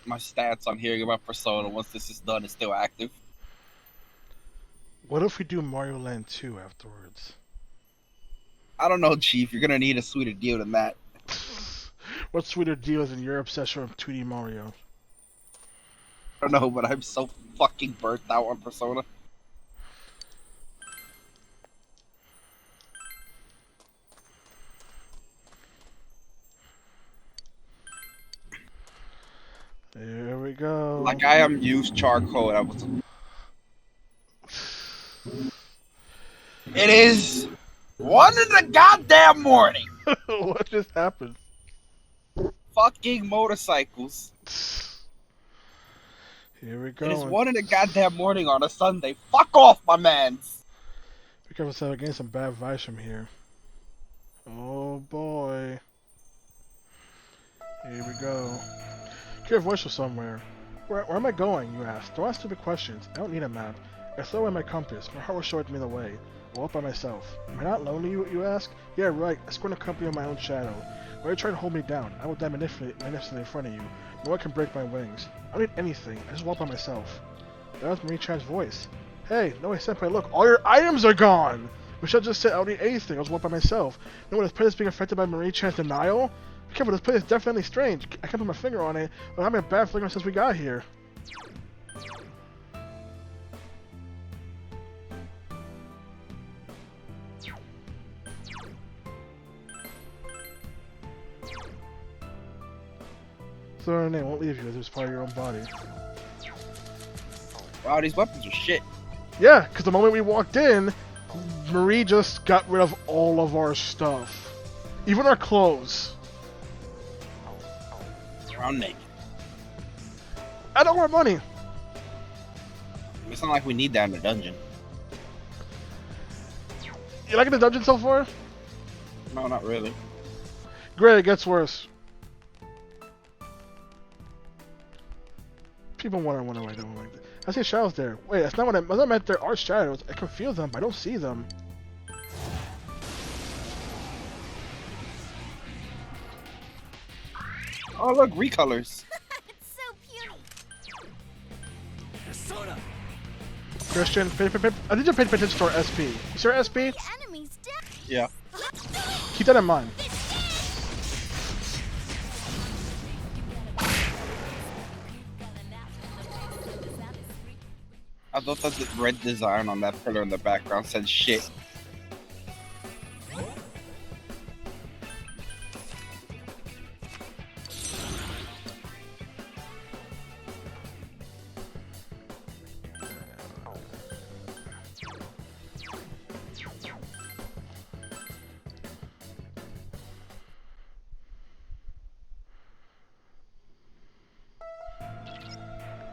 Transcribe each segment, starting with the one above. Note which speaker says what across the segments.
Speaker 1: my stats on hearing about Persona once this is done is still active.
Speaker 2: What if we do Mario Land 2 afterwards?
Speaker 1: I don't know, Chief. You're gonna need a sweeter deal than that.
Speaker 2: What sweeter deal is in your obsession with 2D Mario?
Speaker 1: I don't know, but I'm so fucking burnt out on Persona.
Speaker 2: Here we go.
Speaker 1: Like I am used charcoal. And I was. It is 1 in the goddamn morning.
Speaker 2: What just happened?
Speaker 1: Fucking motorcycles.
Speaker 2: Here we go.
Speaker 1: It is 1 in the goddamn morning on a Sunday. Fuck off, my mans.
Speaker 2: Be careful, so I'm getting some bad vibes from here. Oh boy. Here we go. Hear a voice from somewhere. Where am I going, you ask? Don't ask stupid questions. I don't need a map. I throw away my compass. My heart will show me the way. I'll walk by myself. Am I not lonely, you ask? Yeah, right. I scorn the company of my own shadow. Why are you trying to hold me down? I will die magnificently in front of you. No one can break my wings. I don't need anything. I just walk by myself. That was Marie-chan's voice. Hey, no, senpai, look. All your items are gone! Michelle just said I don't need anything. I was walk by myself. No one has played this being affected by Marie-chan's denial? Be careful, this place is definitely strange. I can't put my finger on it, but I'm having a bad feeling since we got here. So her name won't leave you as it's part of your own body.
Speaker 1: Wow, these weapons are shit.
Speaker 2: Yeah, because the moment we walked in, Marie just got rid of all of our stuff. Even our clothes.
Speaker 1: Around naked.
Speaker 2: And all our money.
Speaker 1: It's not like we need that in the dungeon.
Speaker 2: You liking the dungeon so far?
Speaker 1: No, not really.
Speaker 2: Great, it gets worse. People wonder why I don't like it. I see shadows there. Wait, that's not what I meant. There are shadows. I can feel them, but I don't see them.
Speaker 1: Oh, look, recolors.
Speaker 3: It's so puny.
Speaker 4: Persona.
Speaker 2: Christian, I need to pay attention to our SP. You see our SP?
Speaker 3: The enemy's dead.
Speaker 1: Yeah.
Speaker 2: Keep that in mind.
Speaker 1: I thought that the red design on that pillar in the background said shit.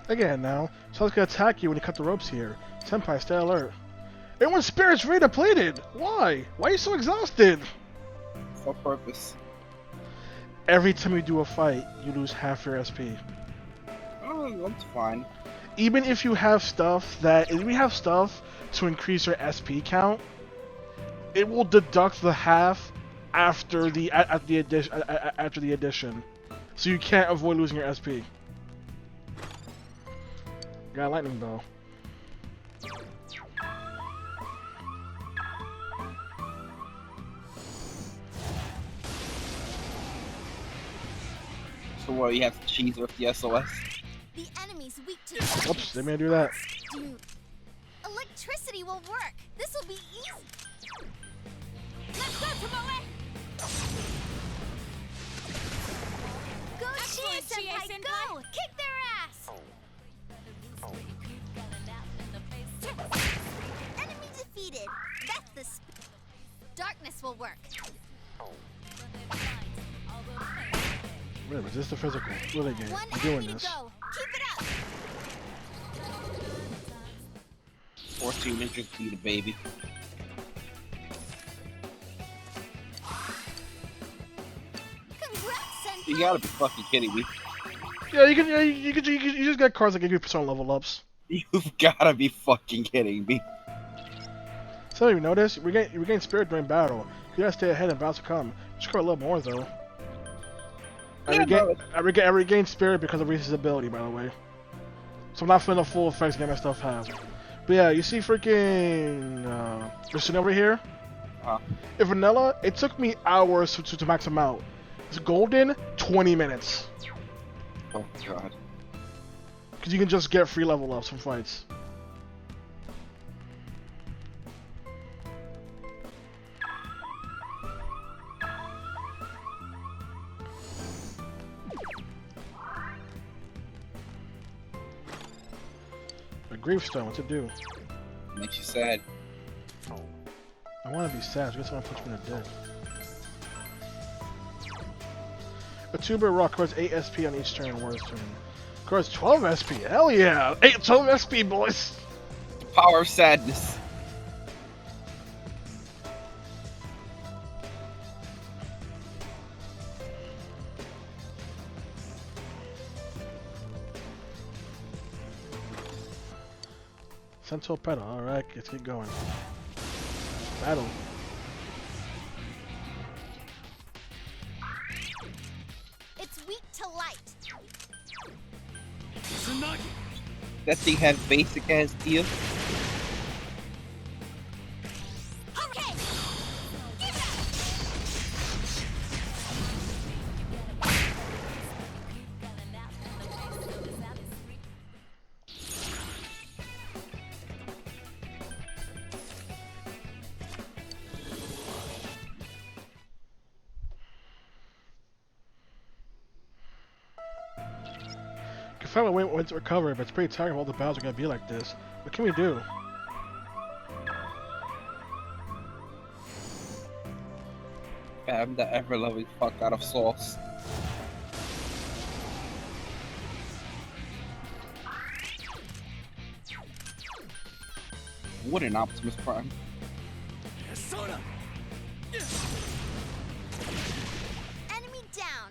Speaker 2: Again now. Someone's gonna attack you when you cut the ropes here. Senpai, stay alert. Everyone's spirit's redepleted! Why? Why are you so exhausted?
Speaker 1: For purpose.
Speaker 2: Every time you do a fight, you lose half your SP.
Speaker 1: Oh, that's fine.
Speaker 2: Even if you have stuff to increase your SP count, it will deduct the half after the addition. So you can't avoid losing your SP. Got a lightning bow.
Speaker 1: So what, you have to cheese with the SOS?
Speaker 3: The enemy's weak to
Speaker 2: Whoops, didn't mean to do that.
Speaker 3: Dude, electricity will work. This will be easy. Let's go, Tomoe. Go,
Speaker 4: Excellent,
Speaker 3: Chie
Speaker 4: Chie
Speaker 3: Senpai,
Speaker 4: Senpai.
Speaker 3: go! Kick their ass! Enemy defeated. That's the darkness will work.
Speaker 2: Wait, resist the physical. Really game.
Speaker 3: One
Speaker 2: I'm doing
Speaker 3: enemy
Speaker 2: this.
Speaker 3: to go. Keep it up.
Speaker 1: 14 inches to the baby.
Speaker 3: Congrats, Senpai.
Speaker 1: You gotta be fucking kidding me.
Speaker 2: Yeah, you just got cards that give you persona level ups.
Speaker 1: You've gotta be fucking kidding me.
Speaker 2: So you notice we gain spirit during battle. You gotta stay ahead and bounce to come. Just score a little more though.
Speaker 1: Yeah, bro.
Speaker 2: I regain spirit because of Reese's ability, by the way. So I'm not feeling the full effects getting my stuff have. But yeah, you see freaking this thing over here? In vanilla, it took me hours to max them out. It's golden, 20 minutes.
Speaker 1: Oh god.
Speaker 2: Because you can just get free level ups from fights. A gravestone, what's it do?
Speaker 1: Makes you sad.
Speaker 2: I want to be sad, I guess someone puts me to death. A tuber rock costs 8 SP on each turn, War's turn. Costs 12 SP, hell yeah! 12 SP, boys!
Speaker 1: Power of sadness.
Speaker 2: Sentinel pedal, alright, let's get going. Battle.
Speaker 3: It's weak to light.
Speaker 1: That thing has basic ass deal.
Speaker 3: Okay. Give it up.
Speaker 2: Can find my way to recover, but it's pretty tiring if all the battles are gonna be like this. What can we do?
Speaker 1: I'm the ever-loving fuck out of sauce. What an Optimus Prime.
Speaker 3: Enemy down.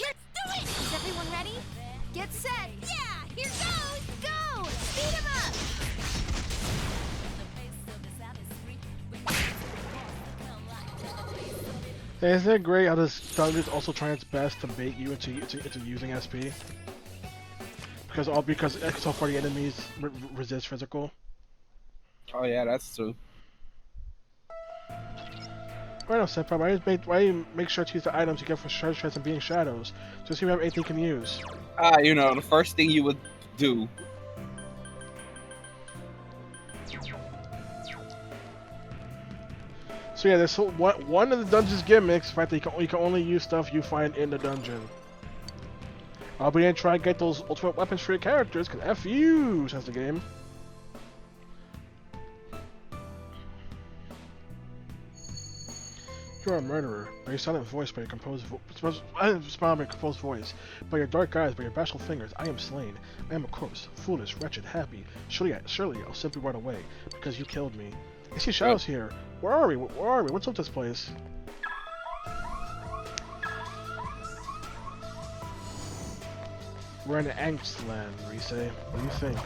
Speaker 3: Let's do it. Is everyone ready? Get set. Yeah, here goes. Go. Speed him up.
Speaker 2: Hey, isn't it great how this dungeon is also trying its best to bait you into using SP? Because so far the enemies resist physical.
Speaker 1: Oh yeah, that's true.
Speaker 2: Right now, Senpai, why you make sure to use the items you get for treasure chests and being shadows, just so you have anything you can use.
Speaker 1: You know, the first thing you would do.
Speaker 2: So yeah, this one of the dungeon's gimmicks, in fact, that you can only use stuff you find in the dungeon. I'll be gonna try and get those ultimate weapons for your characters, cause F you, says the game. You're a murderer, by your silent voice, by your composed voice, by your dark eyes, by your bashful fingers. I am slain. I am a corpse, foolish, wretched, happy. Surely I'll simply run away, because you killed me. I see shadows here. Where are we? Where are we? What's up this place? We're in the angst land, Rise. What do you think?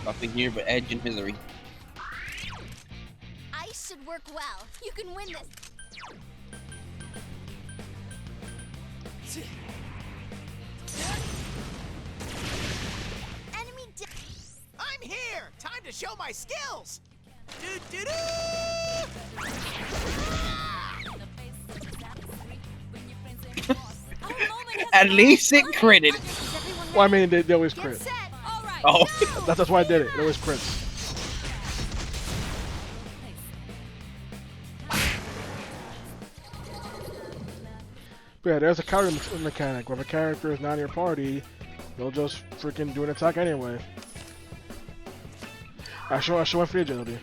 Speaker 1: Nothing here but edge and misery.
Speaker 3: Ice should work well. You can win this. Enemy down.
Speaker 4: I'm here! Time to show my skills!
Speaker 1: At least it critted.
Speaker 2: Well, I mean, they always crit.
Speaker 3: Set. All right.
Speaker 1: Oh.
Speaker 3: Go.
Speaker 2: That's why I did it. It always crits. But yeah, there's a counter mechanic. Where if a character is not in your party, they'll just freaking do an attack anyway. I show my free agility.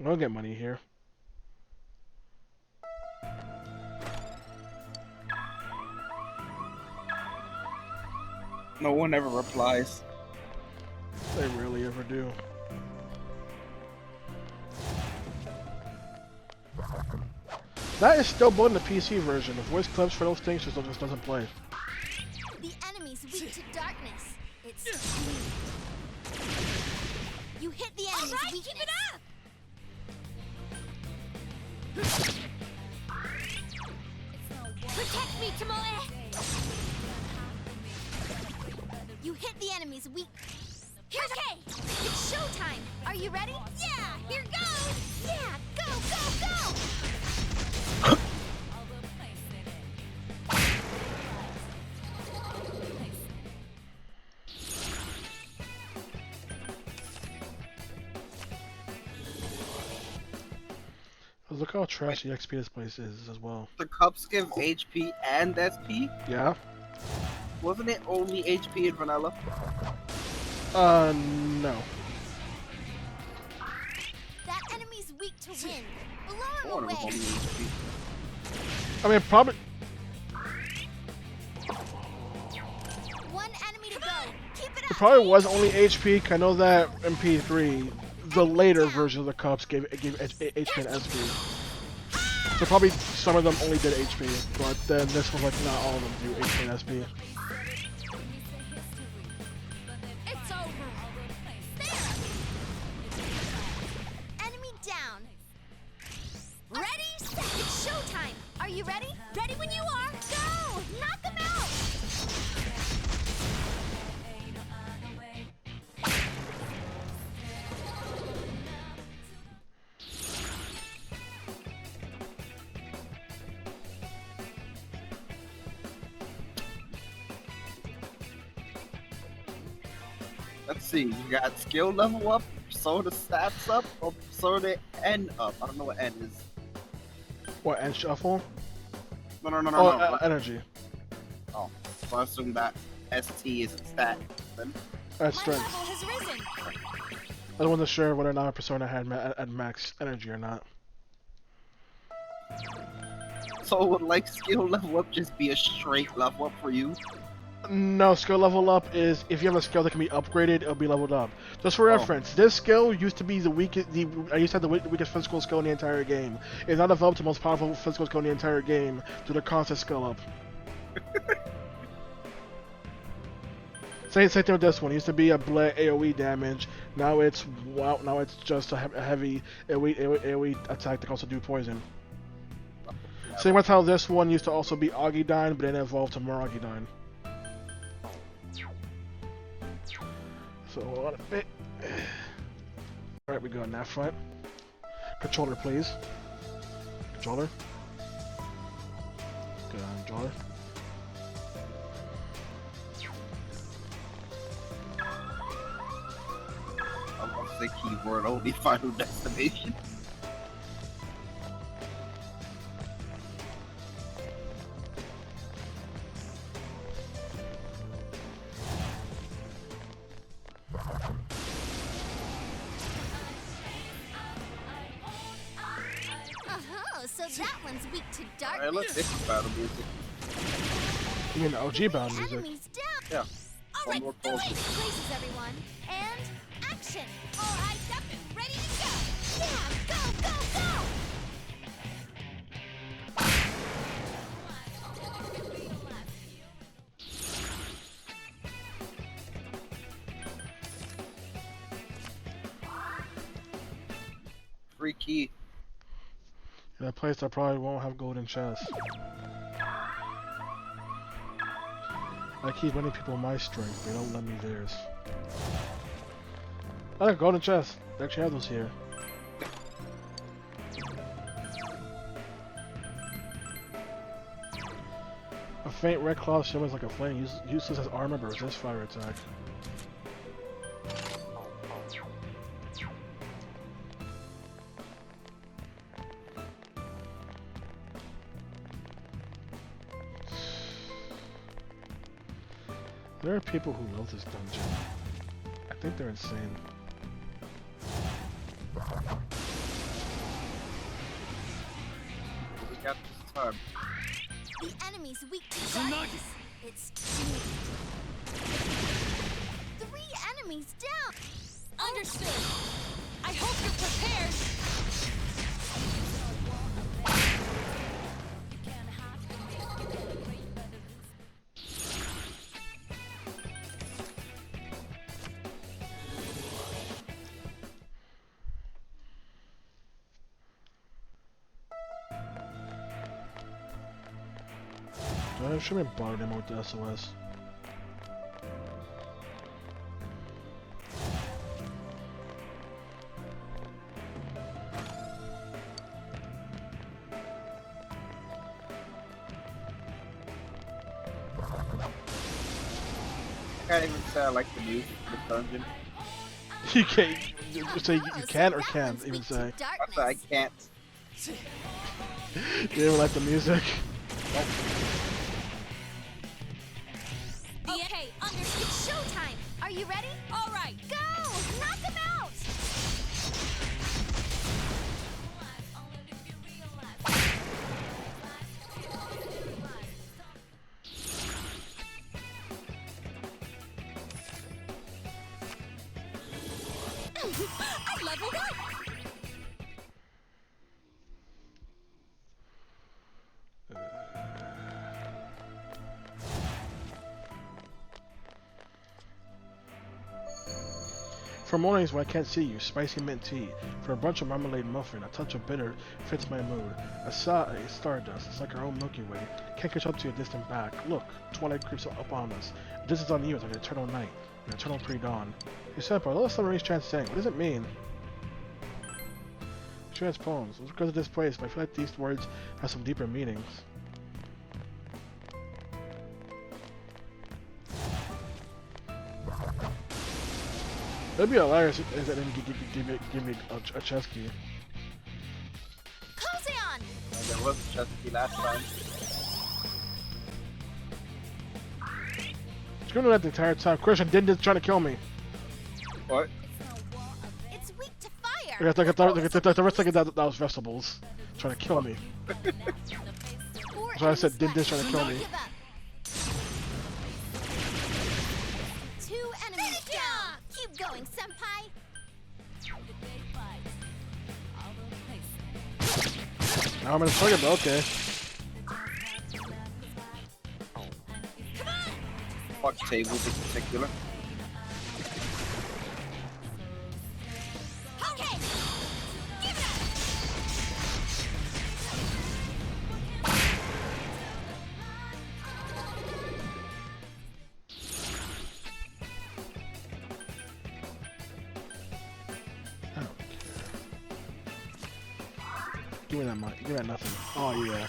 Speaker 2: I don't get money here.
Speaker 1: No one ever replies.
Speaker 2: They rarely ever do. That is still building the PC version. The voice clips for those things just doesn't play.
Speaker 3: The enemy's weak to darkness. It's you hit the enemy's weakness. Keep it up. Protect me, Tomoe! You hit the enemy's weak. Here's okay! It's showtime! Are you ready? Yeah! Here goes! Yeah! Go, go, go!
Speaker 2: Look how trashy XP this place is as well.
Speaker 1: The cups give HP and SP?
Speaker 2: Yeah?
Speaker 1: Wasn't it only HP in vanilla?
Speaker 2: No.
Speaker 3: That enemy's weak to wind.
Speaker 1: I
Speaker 3: Blow
Speaker 1: thought
Speaker 3: him
Speaker 1: it was
Speaker 3: away!
Speaker 1: only HP.
Speaker 2: I mean, probably.
Speaker 3: One enemy to go. Keep it
Speaker 2: It
Speaker 3: up!
Speaker 2: probably was only HP. 'Cause I know that MP3, the later version of the cups gave HP and SP. So probably some of them only did HP, but then this was like not all of them do HP and SP.
Speaker 3: It's over. There. Enemy down. Ready, set. It's showtime. Are you ready? Ready when you are. Go. Knock them out.
Speaker 1: Let's see, you got skill level up, soda stats up, or soda N up. I don't know what N is.
Speaker 2: What, and shuffle?
Speaker 1: No, no.
Speaker 2: Energy.
Speaker 1: Oh, so I assume that ST is a stat. Then
Speaker 2: That's
Speaker 3: My
Speaker 2: strength.
Speaker 3: level has risen.
Speaker 2: I wasn't sure whether or not Persona had max energy or not.
Speaker 1: so would like skill level up just be a straight level up for you?
Speaker 2: No, skill level up is if you have a skill that can be upgraded, it'll be leveled up. Just for reference, this skill used to be the weakest. I used to have the weakest physical skill in the entire game. It's now developed the most powerful physical skill in the entire game due to constant skill up. Same thing with this one. It used to be a AOE damage. Now it's just a heavy AOE attack that can also do poison. Same with how this one used to also be Augidine, but then it evolved to more Augidine. So on a bit. Alright, we go on that front. Controller, please. Controller. Good on, controller.
Speaker 1: I'm gonna say keyword only Final Destination.
Speaker 3: Oh, so that one's weak to darkness.
Speaker 1: Alright, let's take the battle music.
Speaker 2: You mean the OG bound
Speaker 3: The
Speaker 2: music?
Speaker 3: enemy's down.
Speaker 1: Yeah.
Speaker 3: All
Speaker 1: One
Speaker 3: right,
Speaker 1: more
Speaker 3: do it.
Speaker 1: pulse.
Speaker 3: Places, everyone. And action. All eyes up and ready to go. Yeah, go, go, go.
Speaker 1: Free key.
Speaker 2: In a place that probably won't have golden chests. I keep letting people my strength, they don't let me theirs. I got golden chests. They actually have those here. A faint red cloud shimmers like a flame. Useless as armor, but resists fire attack. There are people who love this dungeon. I think they're insane.
Speaker 1: We got this time.
Speaker 3: The enemy's weak to darkness. It's doomed. 3 enemies down. Understood. I hope you're prepared.
Speaker 2: I shouldn't bother them with the SOS.
Speaker 1: I can't even say I like the music for the dungeon.
Speaker 2: You can't. You say you can or can't even say.
Speaker 1: I said I can't.
Speaker 2: You even like the music.
Speaker 3: Okay, it's showtime. Are you ready? All right, go! Knock them out! I leveled up!
Speaker 2: For mornings when I can't see you, spicy mint tea. For a bunch of marmalade muffin, a touch of bitter fits my mood. A stardust, it's like our own Milky Way. Can't catch up to your distant back. Look, twilight creeps up on us. The distance on you is like an eternal night, an eternal pre-dawn. Hey Senpai, let us summarize chant saying. What does it mean? Chant's poems. It's because of this place, but I feel like these words have some deeper meanings. It'd be hilarious if they didn't give me a chest key.
Speaker 3: Cozy on!
Speaker 1: There was a chest key last time.
Speaker 2: Screwing that the entire time. Christian didn't just trying to kill me.
Speaker 1: What?
Speaker 3: It's weak to fire!
Speaker 2: The rest of that was vegetables. Trying to kill me. That's why I said didn't just trying to kill me.
Speaker 3: Two enemies down! Keep going, senpai!
Speaker 2: Now I'm in a target, but okay.
Speaker 1: Fuck tables in particular.
Speaker 3: Okay! Give it up!
Speaker 2: I don't care. Give me that money. Give me that nothing. Oh yeah.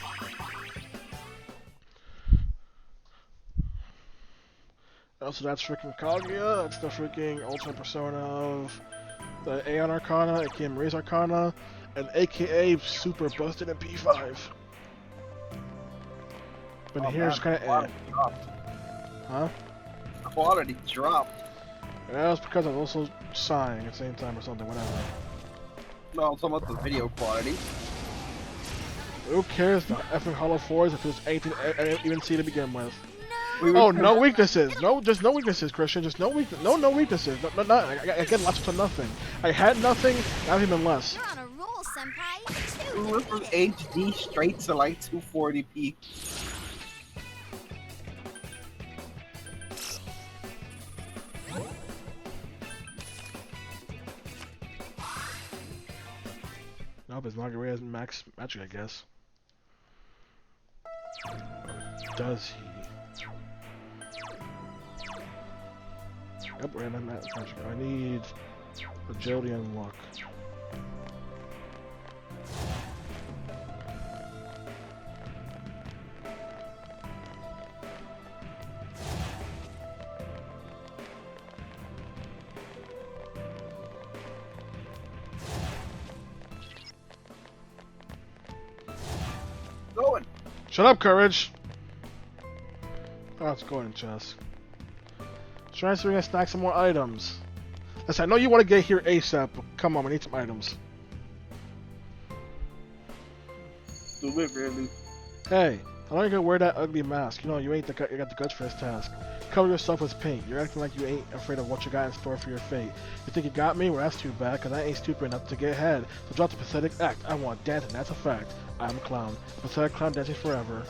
Speaker 2: Also, that's freaking Kaguya. That's the freaking Ultimate Persona of the Aeon Arcana, aka Raise Arcana, and aka Super Busted in P5. But
Speaker 1: Oh,
Speaker 2: here's
Speaker 1: man,
Speaker 2: kind of
Speaker 1: quality dropped.
Speaker 2: huh?
Speaker 1: Quality dropped.
Speaker 2: Yeah, that's because I was also sighing at the same time or something. Whatever.
Speaker 1: No, I'm talking about the video quality.
Speaker 2: Who cares? The effing Hollow 4s if there's anything I didn't even see to begin with.
Speaker 1: We
Speaker 2: Oh,
Speaker 1: were-
Speaker 2: no weaknesses. No, just no weaknesses, Christian. Just no weakness. No weaknesses. No, I get lots to nothing. I had nothing. Not even less.
Speaker 3: You're on a roll, senpai!
Speaker 1: We went from HD straight to like 240p.
Speaker 2: Nope, it's Margarita has max magic, I guess. Or does he? Yep, we're in that magic. I need agility and luck.
Speaker 1: Going.
Speaker 2: Shut up, Courage! Oh, it's going in chest. Trying to gonna stack some more items. Listen, I know you want to get here ASAP, but come on, we need some items.
Speaker 1: Do it really.
Speaker 2: Hey, how long you gonna wear that ugly mask? You know, you ain't you got the guts for this task. Cover yourself with paint. You're acting like you ain't afraid of what you got in store for your fate. You think you got me? Well, that's too bad, cause I ain't stupid enough to get ahead. So drop the pathetic act. I want dancing, that's a fact. I'm a clown. A pathetic clown dancing forever.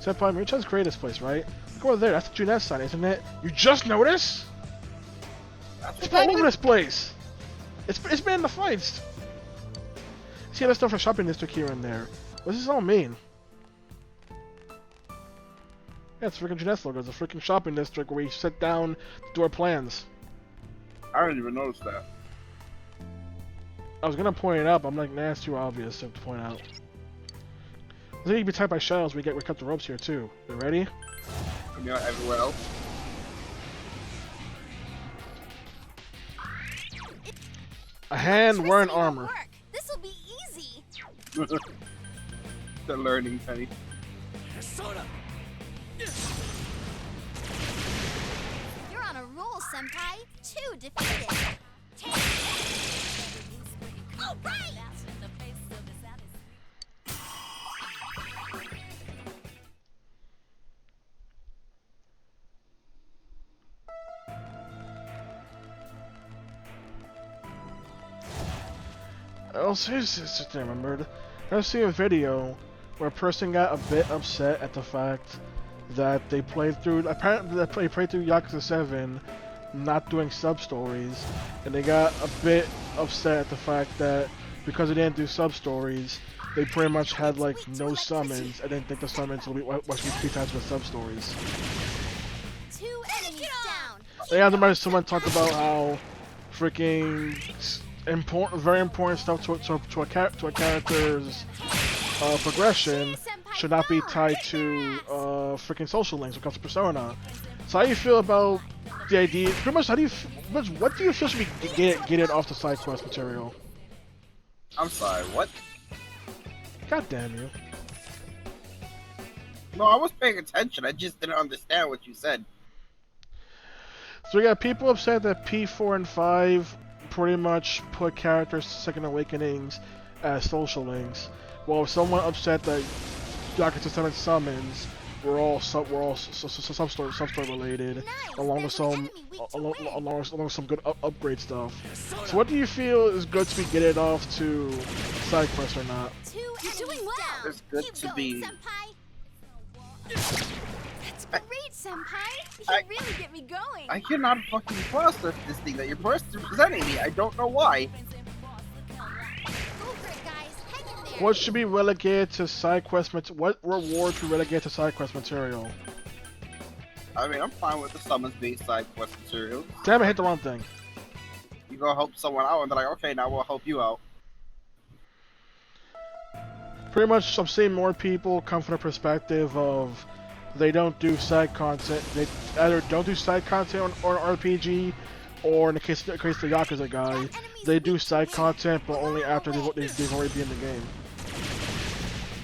Speaker 2: Senpai, you're trying to create this place, right? Look over there, that's the Junette sign, isn't it? You just noticed? It's all over this place! It's been in the fights! See other stuff from shopping district here and there. What does this all mean? Yeah, it's freaking Jeunesse logo. It's a freaking shopping district where we sit down to do our plans.
Speaker 1: I didn't even notice that.
Speaker 2: I was gonna point it out, but I'm like, nah, it's too obvious to point out. I think you can be attacked by shells. We cut the ropes here too. You ready?
Speaker 1: You know, everywhere else.
Speaker 2: A hand wearing
Speaker 3: Electricity
Speaker 2: armor.
Speaker 3: won't work. This'll be easy.
Speaker 1: The learning penny.
Speaker 3: You're on a roll, Senpai. 2 defeated. All right.
Speaker 2: I remembered. I was seeing a video where a person got a bit upset at the fact that they played through. Apparently, they played through Yakuza 7, not doing sub stories, and they got a bit upset at the fact that because they didn't do sub stories, they pretty much had like no summons. I didn't think the summons would be 3 times with sub stories.
Speaker 3: 2 enemies down.
Speaker 2: Yeah, remember someone talked about how freaking very important stuff to a character's progression should not be tied to freaking social links when it comes to Persona. So how do you feel about the idea? Pretty much, what do you feel should be get it off the side quest material?
Speaker 1: I'm sorry, what?
Speaker 2: God damn you!
Speaker 1: No, I was paying attention. I just didn't understand what you said.
Speaker 2: So we got people upset that P4 and 5 pretty much put characters' Second Awakenings as social links, while someone upset that Yakuza 7 summons were all sub-story related, along with some good upgrade stuff. So what do you feel is good to be getting off to side quests or not?
Speaker 3: 2 You're doing well.
Speaker 1: It's good
Speaker 3: Keep
Speaker 1: to
Speaker 3: going,
Speaker 1: be.
Speaker 3: Senpai. That's great, Senpai. You
Speaker 1: I-
Speaker 3: really get me going.
Speaker 1: I cannot fucking process this thing that you're presenting me. I don't know why.
Speaker 3: Go for it, guys. Hang in there.
Speaker 2: What should be relegated to side quest what rewards should be relegated to side quest material?
Speaker 1: I mean, I'm fine with the summons-based side quest material.
Speaker 2: Damn, I hit the wrong thing.
Speaker 1: You go help someone out, and they're like, okay, now we'll help you out.
Speaker 2: Pretty much, I'm seeing more people come from the perspective of they don't do side content. They either don't do side content on an RPG, or in the case of the Yakuza guy, they do side content, but only after they've already been in the game.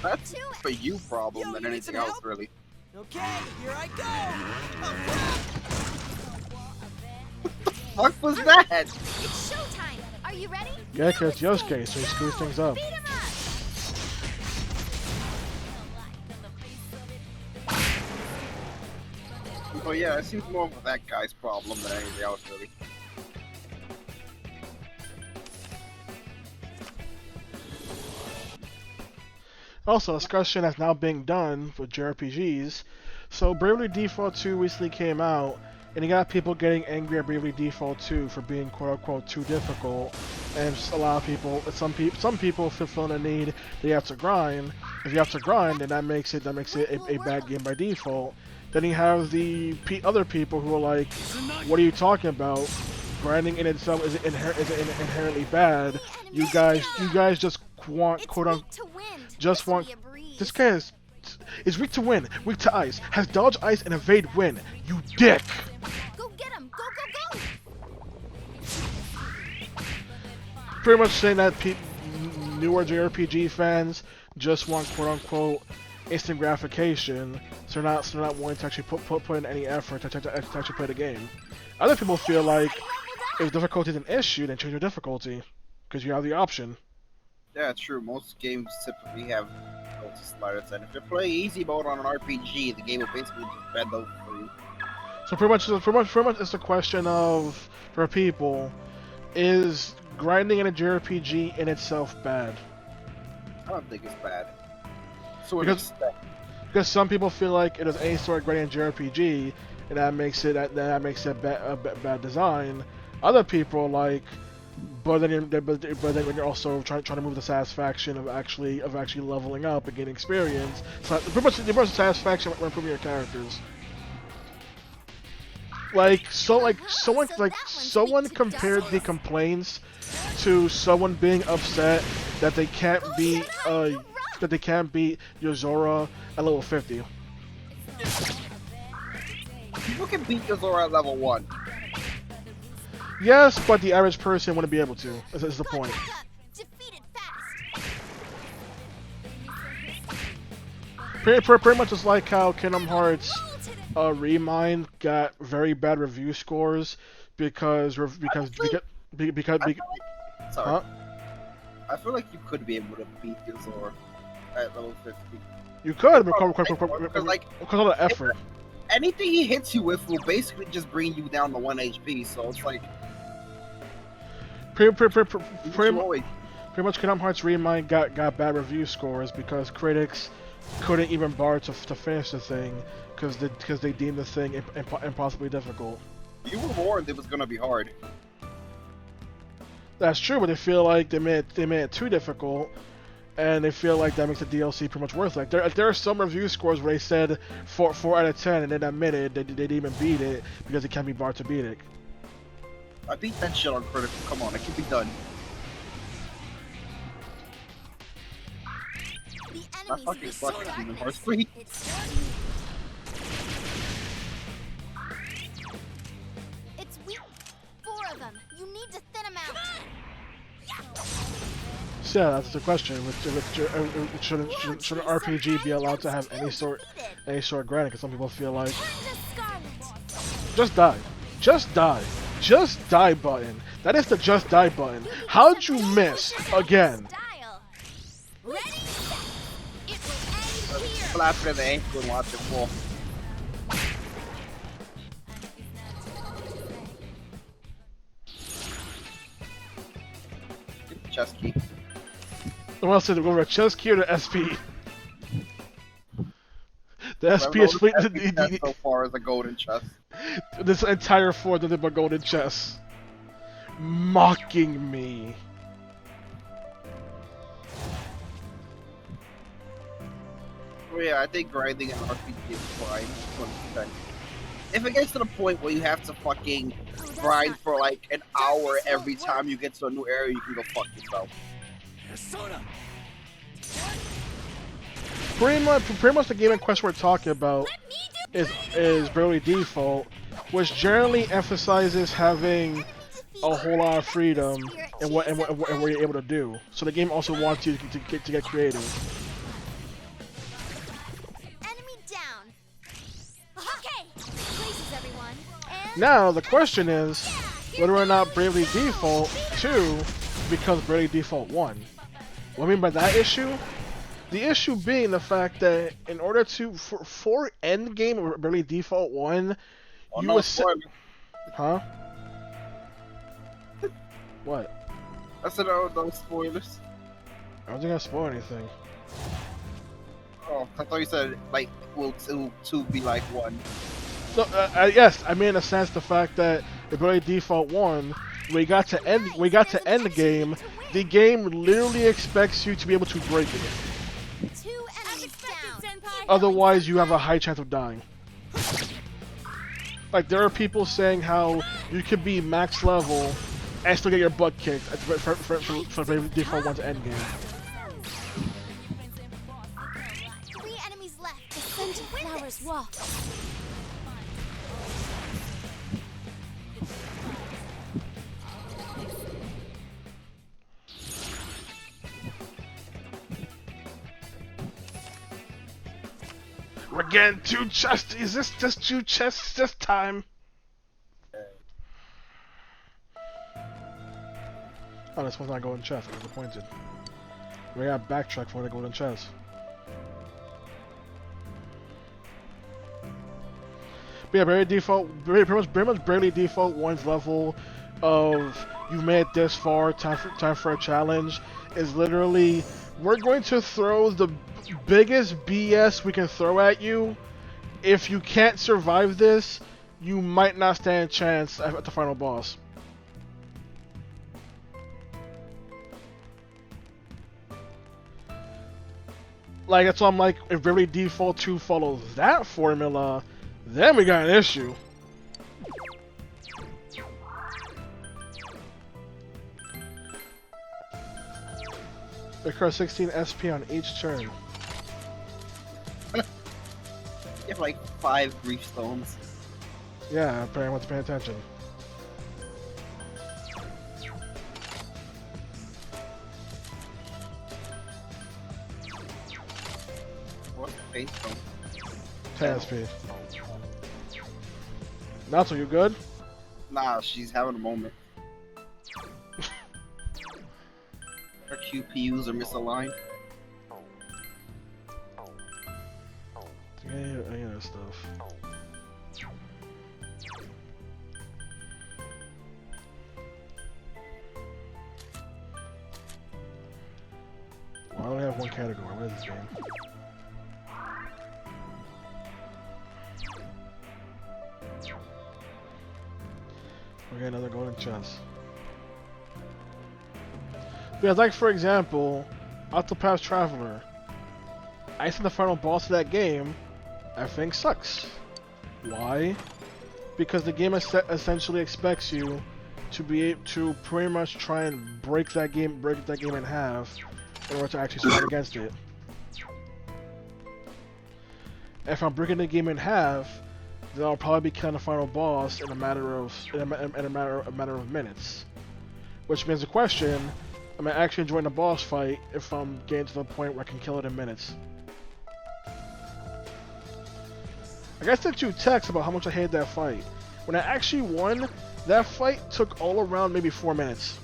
Speaker 1: That's a you problem than anything else, really.
Speaker 4: Okay, here I go.
Speaker 1: What was that?
Speaker 3: It's showtime. Are you ready?
Speaker 2: Yeah, because it's Yosuke, so he screws things up.
Speaker 3: Beat him up.
Speaker 1: Oh yeah, it seems more of that guy's problem than anything else, really.
Speaker 2: Also, discussion that's now being done with JRPGs. So, Bravely Default 2 recently came out, and you got people getting angry at Bravely Default 2 for being quote-unquote too difficult, and a lot of people, some people fulfill the need that you have to grind. If you have to grind, then that makes it a bad game by default. Then you have the other people who are like, what are you talking about? Grinding in itself isn't inherently bad. You guys just want just want. This guy is weak to win, weak to ice, has dodge ice and evade win. You dick!
Speaker 3: Go get him! Go, go, go!
Speaker 2: Pretty much saying that newer JRPG fans just want quote-unquote instant gratification, so they're not wanting to actually put in any effort to actually play the game. Other people feel like if difficulty is an issue, then change your difficulty, because you have the option.
Speaker 1: Yeah, true. Most games typically have difficulty sliders, and if you play easy mode on an RPG, the game will basically just bend over for you.
Speaker 2: So pretty much it's a question of, for people, is grinding in a JRPG in itself bad?
Speaker 1: I don't think it's bad. So
Speaker 2: Because some people feel like it is any sort of grinding in JRPG, and that makes it bad design. Other people are like, but then when you're also trying to move the satisfaction of actually leveling up and getting experience, so pretty much the satisfaction when improving your characters. Someone compared the complaints to someone being upset that they can't beat Yozora at level 50.
Speaker 1: You can beat Yozora at level 1.
Speaker 2: Yes, but the average person wouldn't be able to. Is the point.
Speaker 3: Defeated fast.
Speaker 2: Pretty much just like how Kingdom Hearts Remind got very bad review scores because
Speaker 1: Sorry.
Speaker 2: huh?
Speaker 1: I feel like you could be able to beat Yozora at level 50.
Speaker 2: You could
Speaker 1: Because, like,
Speaker 2: because of the effort.
Speaker 1: anything he hits you with will basically just bring you down to 1 HP, so it's like...
Speaker 2: Pretty much Kingdom Hearts Remind got bad review scores because critics couldn't even bother to finish the thing because they deemed the thing impossibly difficult.
Speaker 1: You were warned it was gonna be hard.
Speaker 2: That's true, but they feel like they made it too difficult, and they feel like that makes the DLC pretty much worth it. Like there are some review scores where they said 4 out of 10, and then admitted they didn't even beat it because it can't be barred to beat it.
Speaker 1: I beat that shit on critical. Come on, it can be done.
Speaker 3: The
Speaker 1: I
Speaker 3: enemies
Speaker 1: fucking
Speaker 3: will
Speaker 1: suck
Speaker 3: soon
Speaker 1: at Kingdom
Speaker 3: arrive.
Speaker 1: Hearts 3.
Speaker 3: It's weak. 4 of them. You need to thin them out.
Speaker 2: So yeah, that's the question. Should an RPG be allowed to have any sort of granted? Because some people feel like
Speaker 3: Turn to Scarlet.
Speaker 2: just die, just die button. That is the just die button. How'd you miss again?
Speaker 3: Style. Ready, set. It will end here.
Speaker 1: Slap it in the ankle and watch it fall. Chest key.
Speaker 2: Someone else said to go over a chest key or the SP. The SP is
Speaker 1: Whoever knows the chest so far is a golden chest.
Speaker 2: this entire floor nothing but golden chests. Mocking me.
Speaker 1: Well, yeah, I think grinding an RPG is fine. 100%. If it gets to the point where you have to fucking grind for like an hour every time you get to a new area, you can go fuck yourself.
Speaker 4: Persona.
Speaker 2: Pretty much the game in question we're talking about is Bravely Default, which generally emphasizes having a whole lot of freedom in what you're able to do. So the game also wants you to get creative.
Speaker 3: Enemy down. Okay. Places everyone. And
Speaker 2: Now the question is whether or not Bravely Default 2 becomes Bravely Default 1. What I mean by that issue? The issue being the fact that in order to for endgame of Bravely Default 1,
Speaker 1: Oh,
Speaker 2: you
Speaker 1: no,
Speaker 2: would
Speaker 1: spoiler.
Speaker 2: huh? What?
Speaker 1: I said no spoilers.
Speaker 2: I wasn't gonna spoil anything.
Speaker 1: Oh, I thought you said like will two be like 1.
Speaker 2: So yes, I mean in a sense the fact that in Bravely Default 1, we got to end the game. The game literally expects you to be able to break it.
Speaker 3: 2 enemies down.
Speaker 2: Otherwise, you have a high chance of dying. Like, there are people saying how you could be max level and still get your butt kicked for Bravely Default 1's endgame.
Speaker 3: 3 enemies left. The scent of flowers walk.
Speaker 2: We're getting 2 chests. Is this just 2 chests this time? Oh, this one's not golden chest. I'm disappointed. We gotta backtrack for the golden chest. But yeah, pretty much Bravely Default 1's level of you've made it this far, time for a challenge is literally we're going to throw the biggest BS we can throw at you. If you can't survive this, you might not stand a chance at the final boss. Like, that's why I'm like, if Bravely Default 2 follows that formula, then we got an issue. Occur 16 SP on each turn.
Speaker 1: You have like 5 grief stones.
Speaker 2: Yeah, apparently I want to pay attention.
Speaker 1: What's the face stone?
Speaker 2: 10 SP. Natsu, you good?
Speaker 1: Nah, she's having a moment. Her QPUs are misaligned.
Speaker 2: Any of that stuff. Well, I only have one category. What is this game? Okay, another golden chest. Because, like, for example, Octopath Traveler. I think the final boss of that game, I think, sucks. Why? Because the game essentially expects you to be able to pretty much try and break that game in half in order to actually survive against it. If I'm breaking the game in half, then I'll probably be killing the final boss in a matter of minutes. Which means the question: am I actually enjoying the boss fight if I'm getting to the point where I can kill it in minutes? Like, I sent you a text about how much I hated that fight. When I actually won, that fight took all around maybe 4 minutes.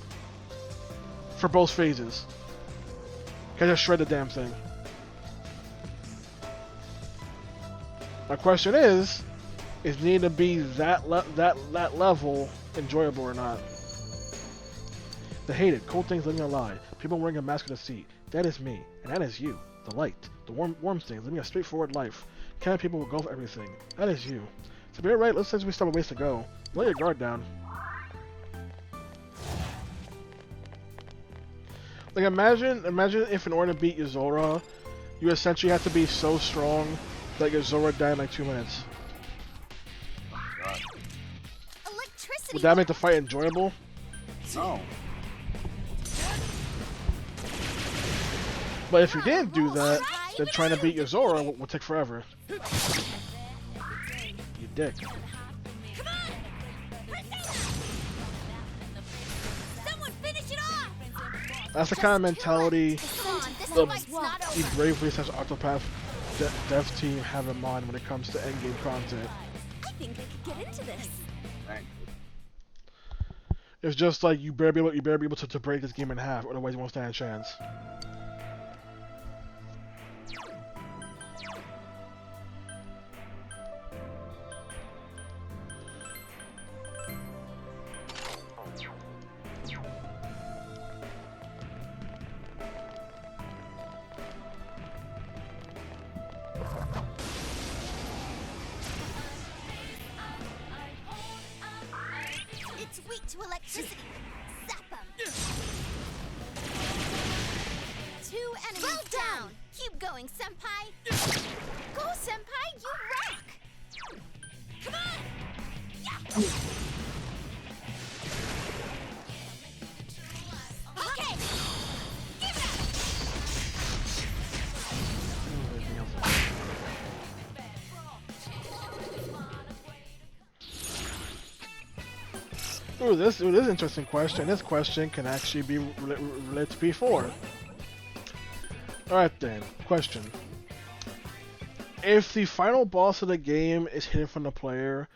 Speaker 2: For both phases. I just shredded the damn thing. My question is needing to be that level enjoyable or not? The hated, cold things living a lie. People wearing a mask of deceit. That is me, and that is you. The light, the warm things, living a straightforward life. Kind of people will go for everything. That is you. To be alright, let's say we still have a ways to go. Lay your guard down. Like, imagine if in order to beat Yozora, you essentially have to be so strong that Yozora died in like 2 minutes.
Speaker 3: Electricity.
Speaker 2: Would that make the fight enjoyable?
Speaker 1: No.
Speaker 2: But if you didn't do that, then trying to beat Yozora will take forever. You dick.
Speaker 3: Someone finish it off.
Speaker 2: That's the kind of mentality the
Speaker 3: This
Speaker 2: Bravely / Octopath dev team have in mind when it comes to endgame content.
Speaker 3: I think they could get into this.
Speaker 2: It's just like you better be able to break this game in half, otherwise you won't stand a chance.
Speaker 3: It's weak to electricity. Zap 'em. 2 enemies down. Keep going, senpai. Go, senpai. You rock. Come on. Yeah. Okay. Give it up.
Speaker 2: Ooh, this is an interesting question. This question can actually be related to P4. Alright then, question. If the final boss of the game is hidden from the player,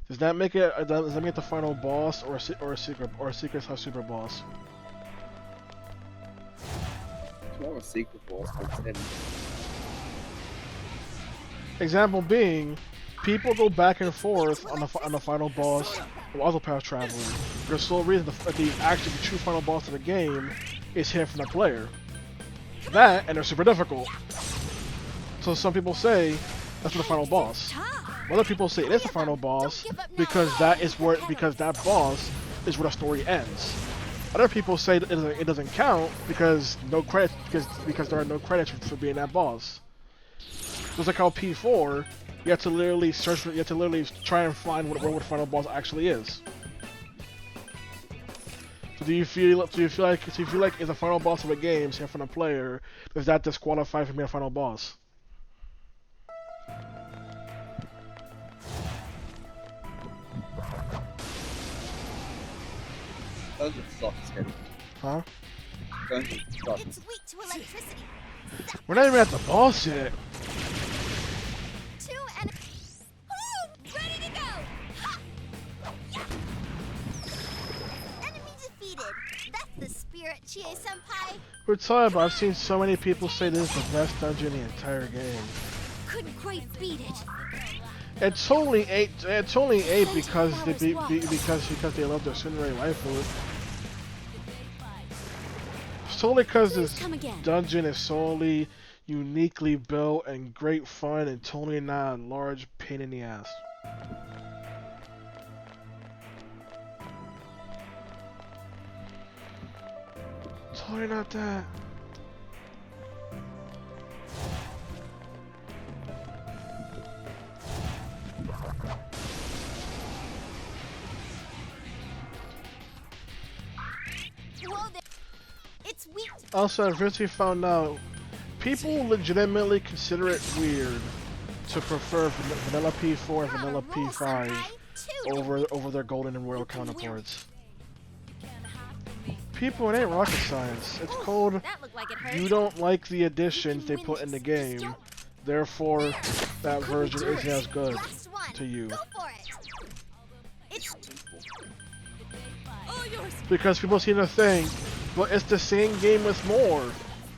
Speaker 2: does that make it the final boss or a secret / super boss?
Speaker 1: It's more of a secret boss.
Speaker 2: Example being, people go back and forth on the final boss of Octopath Traveler. There's still a reason the true final boss of the game is hidden from the player. That, and they're super difficult. So some people say that's the final boss. Other people say it is the final boss because that boss is where the story ends. Other people say that it doesn't count because there are no credits for being that boss. Just like how P4, you have to literally search for, you have to literally try and find what final boss actually is. So do you feel like if the final boss of a game is in front of a player, does that disqualify from being a final boss?
Speaker 1: Dungeon sucks, Kenny.
Speaker 2: Huh?
Speaker 1: Dungeon sucks.
Speaker 3: It's weak to electricity.
Speaker 2: We're not even at the boss yet.
Speaker 3: 2 enemies. Ooh, ready to go. Ha! Yeah. Enemy defeated. That's the spirit, Chie-senpai.
Speaker 2: We're talking about, I've seen so many people say this is the best dungeon in the entire game.
Speaker 3: Couldn't quite beat it.
Speaker 2: It's only 8. It's only 8 because they because they love their Tsunade waifu. Solely because this dungeon is solely uniquely built and great fun and totally not a large pain in the ass. Totally not that.
Speaker 3: Whoa there. It's weak.
Speaker 2: Also, I've recently found out people legitimately consider it weird to prefer Vanilla P4 and Vanilla P5 over their Golden and Royal counterparts. People, it ain't rocket science. It's called
Speaker 3: That looked like it hurt.
Speaker 2: you don't like the additions they put in the game, therefore that version isn't as good
Speaker 3: Last one.
Speaker 2: to you.
Speaker 3: Go for it. It's all yours.
Speaker 2: Because people seem to think, well, it's the same game with more.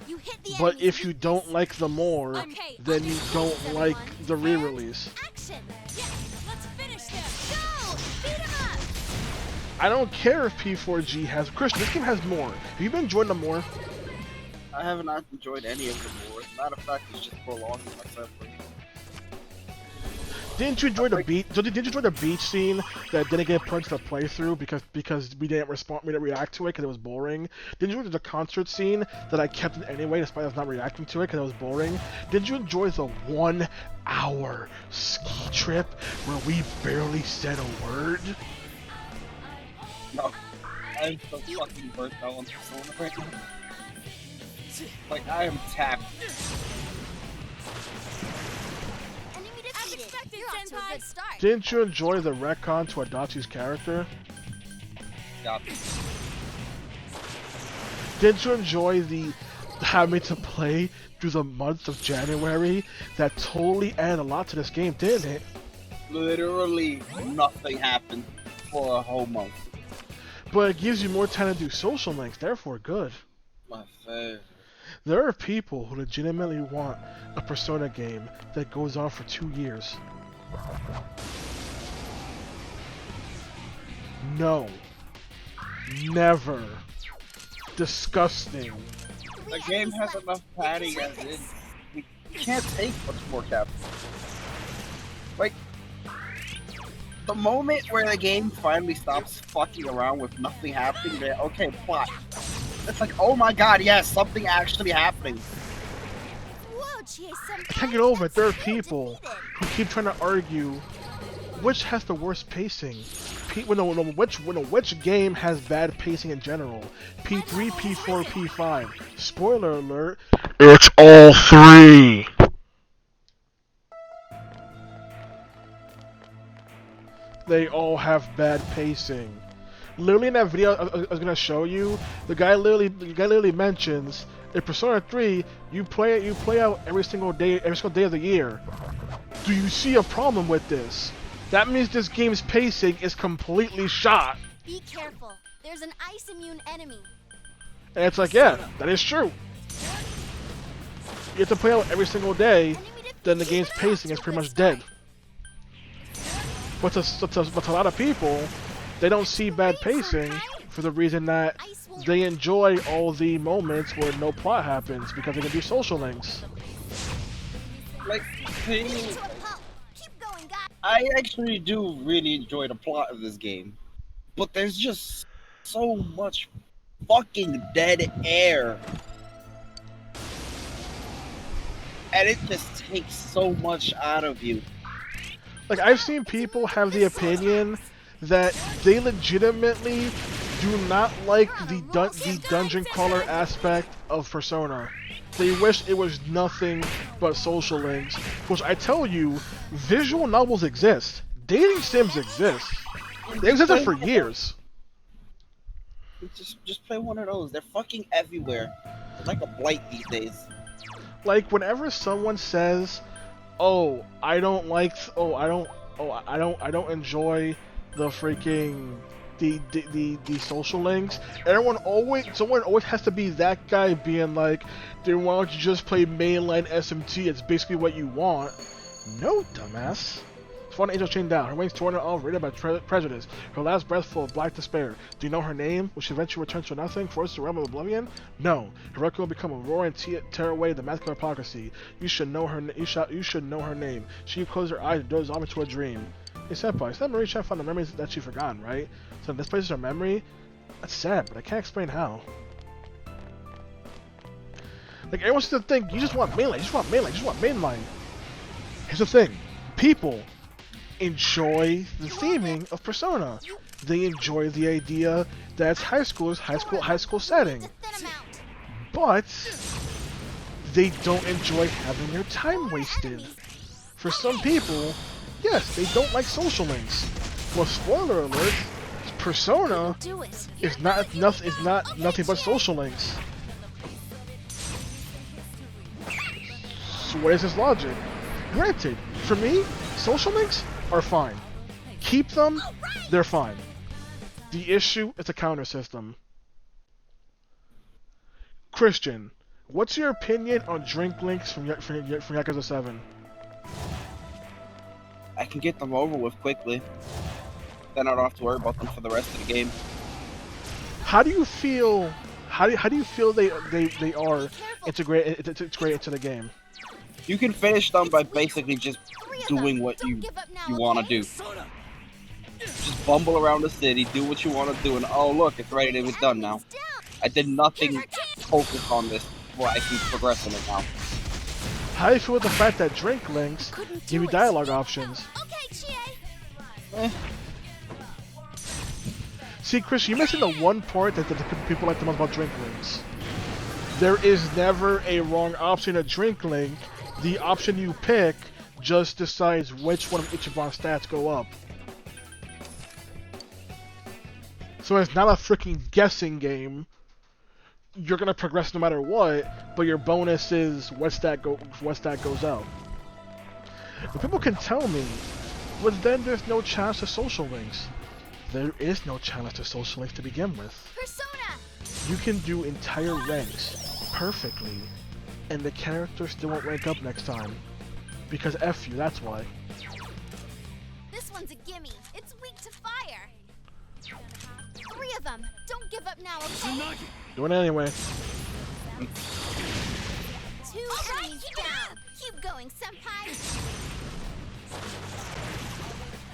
Speaker 3: You hit the
Speaker 2: But
Speaker 3: enemies
Speaker 2: if you don't like the more,
Speaker 3: Okay,
Speaker 2: then you don't like the re-release.
Speaker 3: action. Yes, let's finish this. Go! Beat him up.
Speaker 2: I don't care if P4G has... Christian, this game has more. Have you been enjoying the more?
Speaker 1: I have not enjoyed any of them more. Matter of fact, it's just prolonging my suffering.
Speaker 2: Didn't you enjoy the beach? Didn't you enjoy the beach scene that didn't get put into the playthrough because we didn't react to it because it was boring? Didn't you enjoy the concert scene that I kept it anyway despite us not reacting to it because it was boring? Did you enjoy the 1 hour ski trip where we barely said a word?
Speaker 1: No, I'm so fucking burnt out on Persona right now. Like, I am tapped.
Speaker 3: Enemy defeated. You're off to a good start.
Speaker 2: Didn't you enjoy the retcon to Adachi's character?
Speaker 1: Yeah.
Speaker 2: Didn't you enjoy the having to play through the month of January? That totally added a lot to this game, didn't it?
Speaker 1: Literally nothing happened for a whole month.
Speaker 2: But it gives you more time to do social links, therefore good.
Speaker 1: My favorite.
Speaker 2: There are people who legitimately want a Persona game that goes on for 2 years. No. Never. Disgusting.
Speaker 1: The game has enough padding as is. We can't take much more cap. Like, the moment where the game finally stops fucking around with nothing happening, there, okay, plot. It's like, oh my god, yes, something actually happening.
Speaker 3: Whoa, Chie-senpai.
Speaker 2: I can't get over it. There are
Speaker 3: That's
Speaker 2: people
Speaker 3: defeated.
Speaker 2: who keep trying to argue which has the worst pacing. Which game has bad pacing in general? P3, P4, P5. Spoiler alert, it's all 3! They all have bad pacing. Literally in that video I was gonna show you, the guy literally mentions in Persona 3 you play out every single day of the year. Do you see a problem with this? That means this game's pacing is completely shot.
Speaker 3: Be careful. There's an ice immune enemy.
Speaker 2: And it's like, yeah, that is true. You have to play out every single day, then the game's pacing is pretty much dead. But to a lot of people, they don't see bad pacing for the reason that they enjoy all the moments where no plot happens because they can do social links.
Speaker 1: Like,
Speaker 3: Into a pulp. Keep going, guys.
Speaker 1: I actually do really enjoy the plot of this game, but there's just so much fucking dead air. and it just takes so much out of you.
Speaker 2: Like, I've seen people have the opinion that they legitimately do not like the dungeon crawler aspect of Persona. They wish it was nothing but social links, which I tell you, visual novels exist. Dating sims exist. They existed for years.
Speaker 1: Just play one of those. They're fucking everywhere. It's like a blight these days.
Speaker 2: Like, whenever someone says, "Oh, I don't like, I don't enjoy the freaking the social links," someone always has to be that guy being like, "Then why don't you just play mainline SMT? It's basically what you want." No, dumbass. Spawn Angel chained down. Her wings torn and all rated by prejudice. Her last breath full of black despair. Do you know her name? Will she eventually return to nothing? Forced to the realm of oblivion? No. Her record will become a roar and tear away the mask of hypocrisy. You should know her. You should know her name. She closed her eyes and dozed off into a dream. Hey senpai, is that Marie trying to find the memories that she forgotten, right? So this place is her memory? That's sad, but I can't explain how. Like, everyone seems to think you just want mainline, you just want mainline, you just want mainline. Here's the thing. People enjoy the theming of Persona. They enjoy the idea that it's high school setting. But they don't enjoy having their time wasted. For some people, yes, they don't like social links. Well, spoiler alert, Persona is not nothing but social links. So what is this logic? Granted, for me, social links are fine. Keep them, they're fine. The issue is the counter system. Christian, what's your opinion on drink links from Yakuza 7?
Speaker 1: I can get them over with quickly. Then I don't have to worry about them for the rest of the game.
Speaker 2: How do you feel? How do you feel they are integrated into the game?
Speaker 1: You can finish them by basically just doing what you want to do. Just bumble around the city, do what you want to do, and oh look, it's ready to be done now. I did nothing focused on this before I can progress in it now.
Speaker 2: How do you feel with the fact that drink links give you dialogue options? See, Chris, you're missing the one part that the people like the most about drink links. There is never a wrong option to drink link. The option you pick just decides which one of Ichiban's stats go up. So it's not a freaking guessing game. You're gonna progress no matter what, but your bonus is what stat goes out. But people can tell me, but then there's no chance to social links. There is no challenge to social links to begin with.
Speaker 3: Persona!
Speaker 2: You can do entire ranks perfectly, and the character still won't rank up next time. Because F you, that's why.
Speaker 3: This one's a gimme. It's weak to fire. 3 of them. Don't give up now, okay?
Speaker 2: Doing it anyway.
Speaker 3: 2 enemies down. Keep going, senpai.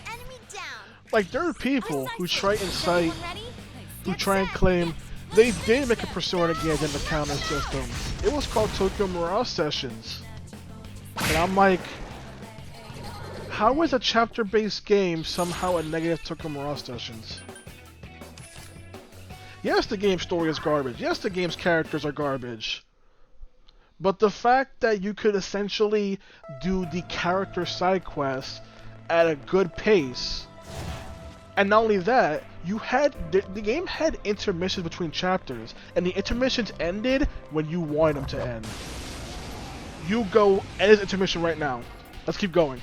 Speaker 3: Enemy down.
Speaker 2: Like, there are people who try and claim they did make a Persona game in the counter system. It was called Tokyo Mirage Sessions. And I'm like, how is a chapter-based game somehow a negative Tokyo Mirage Sessions? Yes, the game's story is garbage. Yes, the game's characters are garbage. But the fact that you could essentially do the character side quests at a good pace, and not only that, you had the game had intermissions between chapters, and the intermissions ended when you wanted them to end. You go end this intermission right now. Let's keep going.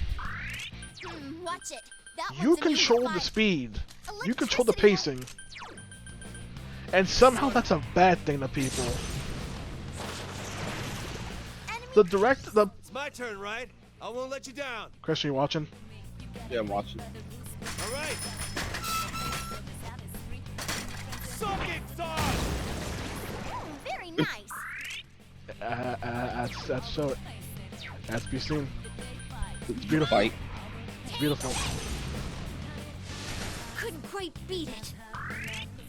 Speaker 3: Watch it.
Speaker 2: You control the speed. You control the pacing. And somehow that's a bad thing to people.
Speaker 4: It's my turn, right? I won't let you down.
Speaker 2: Christian, you watching?
Speaker 1: Yeah, I'm watching.
Speaker 4: All right. Suck it, son!
Speaker 3: Very nice.
Speaker 2: That's to be seen. It's beautiful.
Speaker 1: Fight.
Speaker 2: It's beautiful.
Speaker 3: Couldn't quite beat it.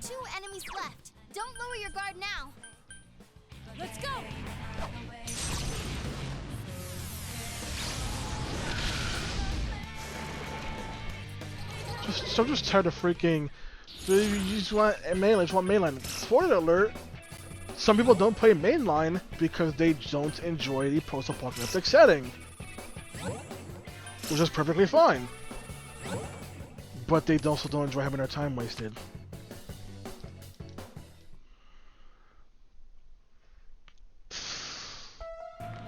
Speaker 3: 2 enemies left. Don't lower your guard now. Let's go.
Speaker 2: I'm just tired of freaking. You just want mainline. Just want mainline. Spoiler alert. Some people don't play mainline because they don't enjoy the post-apocalyptic setting, which is perfectly fine. But they also don't enjoy having their time wasted.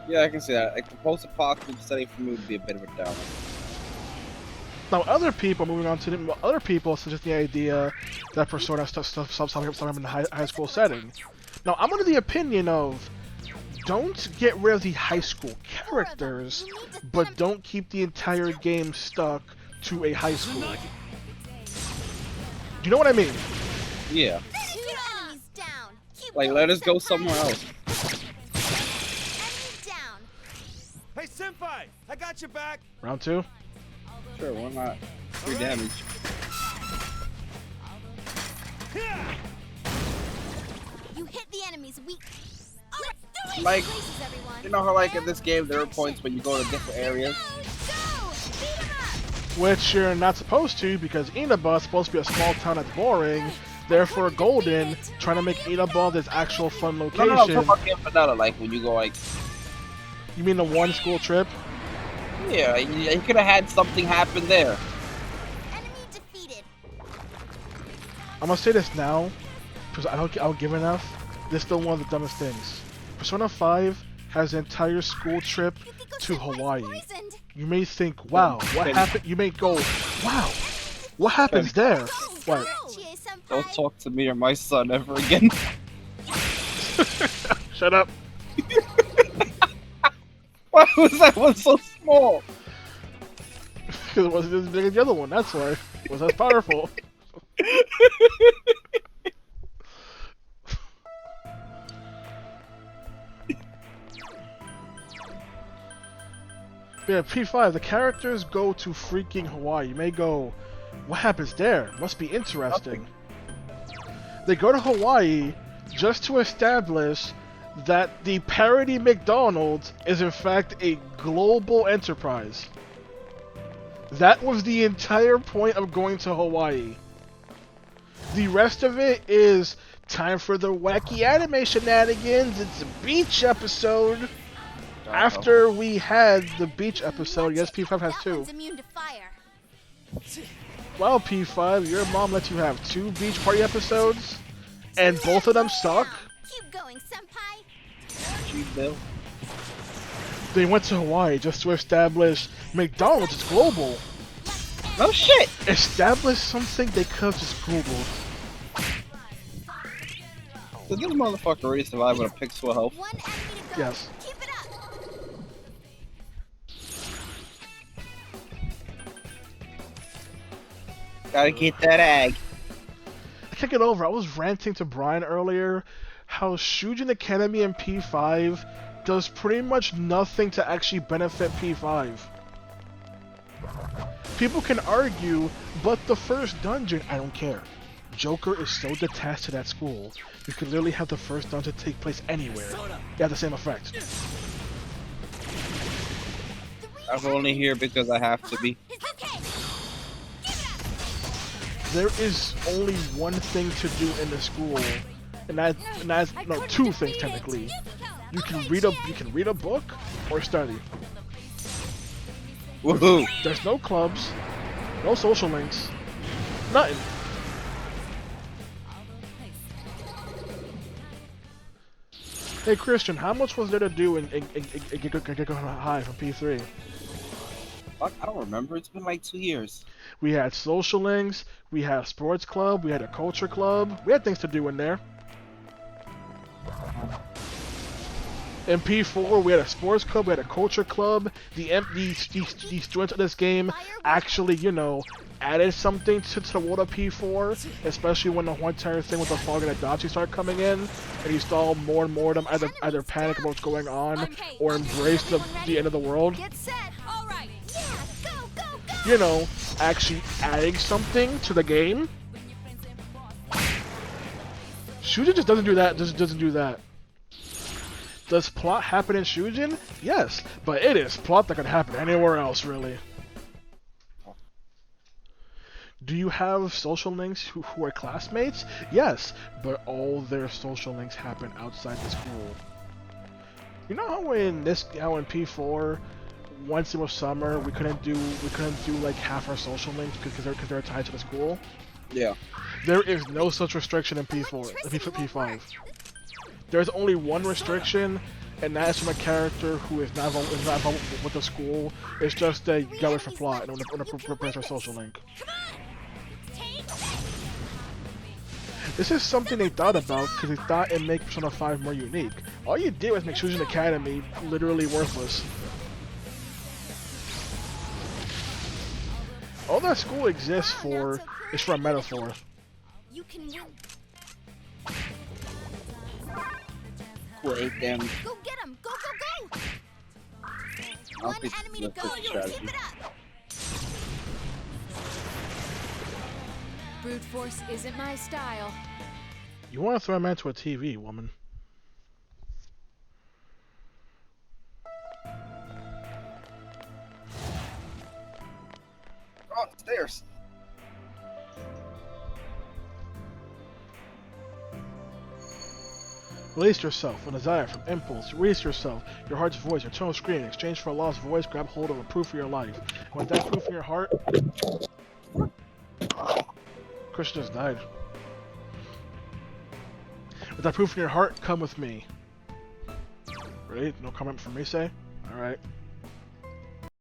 Speaker 1: Yeah, I can see that. Like the post-apocalyptic setting for me would be a bit of a downer.
Speaker 2: Now, other people, moving on to other people, suggest the idea that Persona stops having in the high school setting. Now, I'm under the opinion of don't get rid of the high school characters, but don't keep the entire game stuck to a high school. Do you know what I mean?
Speaker 1: Yeah.
Speaker 3: 2 enemies down. Keep
Speaker 1: Like,
Speaker 3: going,
Speaker 1: let us go
Speaker 3: senpai.
Speaker 1: somewhere else.
Speaker 3: Enemy down.
Speaker 4: Hey, Senpai! I got your back!
Speaker 2: Round 2?
Speaker 1: Sure, why not? 3 damage.
Speaker 4: Yeah!
Speaker 3: You hit the enemy's weak. Let's do it.
Speaker 1: Like,
Speaker 3: Places, everyone.
Speaker 1: you know how like in this game there are points when you go to different areas?
Speaker 3: Go! Beat 'em up.
Speaker 2: Which you're not supposed to, because Inaba is supposed to be a small town that's boring. Therefore, Golden, trying to make Inaba this actual fun
Speaker 1: No,
Speaker 2: location.
Speaker 1: no, I'm talking about Infinita, like when you go like...
Speaker 2: You mean the one school trip?
Speaker 1: Yeah, you could have had something happen there.
Speaker 3: Enemy defeated.
Speaker 2: I'm gonna say this now, because I don't give enough. This is still one of the dumbest things. Persona 5 has an entire school trip
Speaker 3: You could go
Speaker 2: to
Speaker 3: senpai's
Speaker 2: Hawaii.
Speaker 3: poisoned.
Speaker 2: You may think, wow, what happened? You may go, wow, what happens there? What?
Speaker 3: Chie senpai.
Speaker 1: Don't talk to me or my son ever again.
Speaker 2: Shut up.
Speaker 1: Why was that one so small?
Speaker 2: Because it wasn't as big as the other one, that's why. It was as powerful. Yeah, P5, the characters go to freaking Hawaii. You may go, what happens there? Must be interesting. They go to Hawaii just to establish that the parody McDonald's is in fact a global enterprise. That was the entire point of going to Hawaii. The rest of it is time for the wacky anime shenanigans. It's a beach episode. After we had the beach episode, yes, P5 has
Speaker 3: That
Speaker 2: 2.
Speaker 3: one's immune to fire.
Speaker 2: Well, P5, your mom let you have 2 beach party episodes, and both of them suck.
Speaker 3: Keep going, senpai.
Speaker 1: Gee, Bill.
Speaker 2: They went to Hawaii just to establish McDonald's is global.
Speaker 1: No shit!
Speaker 2: Establish something they could have just Googled.
Speaker 1: Did this motherfucker really survive with a pixel of health?
Speaker 3: One enemy to go.
Speaker 2: Yes.
Speaker 3: Keep it up.
Speaker 1: Gotta get that egg.
Speaker 2: I can't get over. I was ranting to Brian earlier how Shujin Academy in P5 does pretty much nothing to actually benefit P5. People can argue, but the first dungeon, I don't care. Joker is so detached to that school, you could literally have the first dungeon take place anywhere. You have the same effect.
Speaker 1: I'm only here because I have to be.
Speaker 3: It's okay.
Speaker 2: There is only one thing to do in the school, and that's no, 2 things technically. You can read a book or study.
Speaker 1: Woohoo!
Speaker 2: There's no clubs, no social links, nothing. Hey Christian, how much was there to do in Gekko High from P3?
Speaker 1: Fuck, I don't remember. It's been like 2 years.
Speaker 2: We had social links, we had a sports club, we had a culture club, we had things to do in there. In P4, we had a sports club, we had a culture club. The students of this game actually, you know, added something to the world of P4, especially when the whole entire thing with the fog and Adachi started coming in, and you saw more and more of them either panic about what's going on or embrace the end of the world.
Speaker 3: Get set. All right. Yeah. Go, go, go.
Speaker 2: You know, actually adding something to the game. Shujin just doesn't do that. Just doesn't do that. Does plot happen in Shujin? Yes, but it is plot that could happen anywhere else, really. Do you have social links who are classmates? Yes, but all their social links happen outside the school. You know how in P4, once it was summer, we couldn't do like half our social links because they're tied to the school.
Speaker 1: Yeah.
Speaker 2: There is no such restriction in P4, P5. There's only one restriction, and that is from a character who is not involved with the school. It's just that you gotta wait for plot and want to replace our social link. This is something they thought about because they thought it'd make Persona 5 more unique. All you did was make Susan Academy literally worthless. All that school exists for is for a metaphor.
Speaker 3: You can win.
Speaker 1: Great, then.
Speaker 3: Go get him! Go, go, go!
Speaker 1: I'll
Speaker 3: One
Speaker 1: be
Speaker 3: enemy to go.
Speaker 1: strategy.
Speaker 3: Keep it up.
Speaker 5: Brute force isn't my style.
Speaker 2: You want to throw a man to a TV, woman.
Speaker 1: Oh, stairs.
Speaker 2: Release yourself. A desire from impulse. Release yourself. Your heart's voice. Your tonal scream. In exchange for a lost voice, grab hold of a proof of your life. And with that proof in your heart... Christian just died. With that proof in your heart, come with me. Ready? No comment from me, say? Alright.